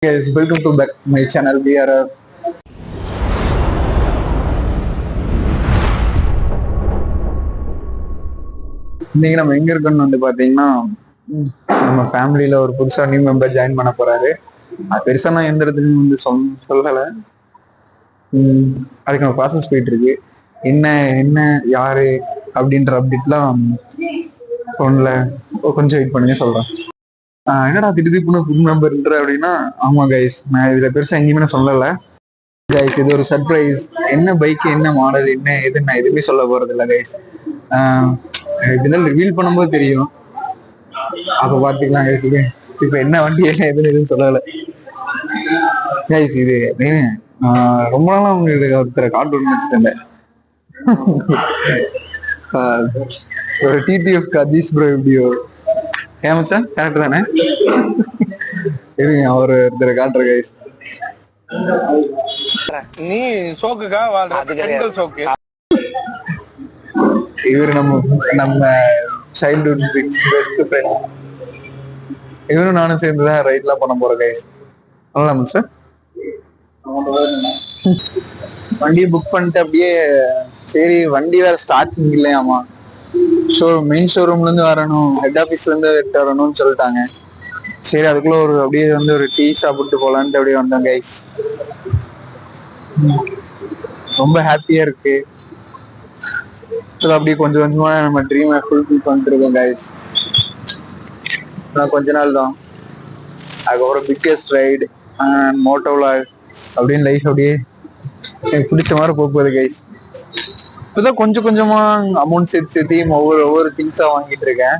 Guys, welcome to back my channel BRF. இன்னைக்கு நம்ம எங்க இருக்கோம்னு வந்து பாத்தீங்கன்னா நம்ம ஃபேமிலியில ஒரு புதுசா நியூ மெம்பர் ஜாயின் பண்ண போறாரு. அது பெருசா நான் எந்த இடத்துலையும் வந்து சொல்லலை. அதுக்கு நம்ம ப்ராசஸ் போயிட்டு இருக்கு. என்ன என்ன யாரு அப்படின்ற அப்டேட்லாம் ஃபோன்ல கொஞ்சம் வெயிட் பண்ணுங்க சொல்றேன். என்னடா திடீர்னு புது மெம்பர்ன்ற அப்படின்னா, ஆமா கைஸ், நான் இதுல பெருசா எங்கேயுமே நான் சொல்லலை கைஸ். இது ஒரு சர்ப்ரைஸ். என்ன பைக், என்ன மாடல், என்ன எது, நான் எதுவுமே சொல்ல போறது இல்லை கைஸ். இப்படிதான் ரிவீல் பண்ணும்போது தெரியும், அப்ப பாத்துக்கலாம் கைஸ். இது இப்ப என்ன வண்டி, என்ன எதுன்னு சொல்லலை கைஸ். இது ரொம்ப நாளா உங்களுக்கு ஒருத்தரை காட்டணும்னு வச்சுட்டேன். ஒரு டிடிஎஃப் அஜீஷ் ப்ரோ வீடியோ ஏமாச்சா கரெக்ட் தானே? இருங்க, அவர் ஒருத்தரை காட்டுற கைஸ். நீ சோக்குக்கா வாழ்ற சோக்கு. இவரு நம்ம சைல்ட்ஹுட் பெஸ்ட் ஃப்ரெண்ட். இவரும் நானும் சேர்ந்துதான் ரைட்லாம் பண்ண போறோம் கைஸ். நல்லா சார் வண்டியை புக் பண்ணிட்டு அப்படியே சரி, வண்டி வேற ஸ்டார்டிங் இல்லையாமா, மெயின் ஷோரூம்ல இருந்து வரணும், ஹெட் ஆபீஸ்ல இருந்து எடுத்து வரணும்னு சொல்லிட்டாங்க. சரி, அதுக்குள்ள அப்படியே வந்து ஒரு டீ சாப்பிட்டு போலான்ட்டு அப்படியே வந்தோம் கைஸ். ரொம்ப ஹாப்பியா இருக்கு. அப்படியே கொஞ்சம் கொஞ்சமா நம்ம ட்ரீமை ஃபுல்ஃபில் பண்ணிட்டு இருக்கோம் கைஸ். கொஞ்ச நாள் தான், அதுக்கப்புறம் பிக்கெஸ்ட் ரைடு மோட்டோவில் அப்படின்னு லைஃப் அப்படியே எனக்கு பிடிச்ச மாதிரி போகுது கைஸ். இப்பதான் கொஞ்சம் கொஞ்சமா அமௌண்ட் சேர்த்து ஒவ்வொரு திங்ஸா வாங்கிட்டு இருக்கேன்.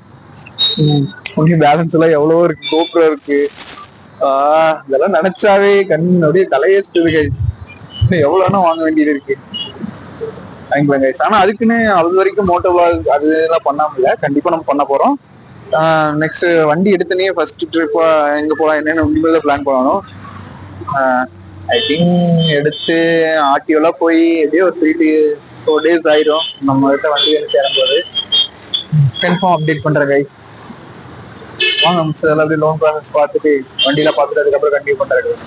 பேலன்ஸ் எல்லாம் எவ்வளவோ இருக்கு, கோப்ரோ இருக்கு. இதெல்லாம் நினைச்சாவே கண் அப்படியே தலையேசுது கைஸ். இன்னும் எவ்வளவுனா வாங்க வேண்டியது இருக்கு. வாங்கிக்கலாம் கைஸ். ஆனா அதுக்குன்னு அது வரைக்கும் மோட்டோ விளாக் அது எல்லாம் பண்ணாமல, கண்டிப்பா நம்ம பண்ண போறோம். நெக்ஸ்ட் வண்டி எடுத்தனே ஃபர்ஸ்ட் ட்ரிப்பா எங்க போலாம் என்னன்னு உண்மையில பிளான் பண்ணணும். ஐ திங்க் எடுத்து ஆர்டிஓலாம் போய் எப்படியோ ஒரு 3-4 days ஆயிடும் நம்ம கிட்ட வண்டி வந்து சேரும்போது. கன்ஃபார்ம் அப்டேட் பண்றேன் கைஸ். வாங்க அப்படியே லோன் ப்ராசஸ் பார்த்துட்டு வண்டியெல்லாம் பார்த்துட்டு அதுக்கப்புறம் கண்டினியூ பண்றேன்.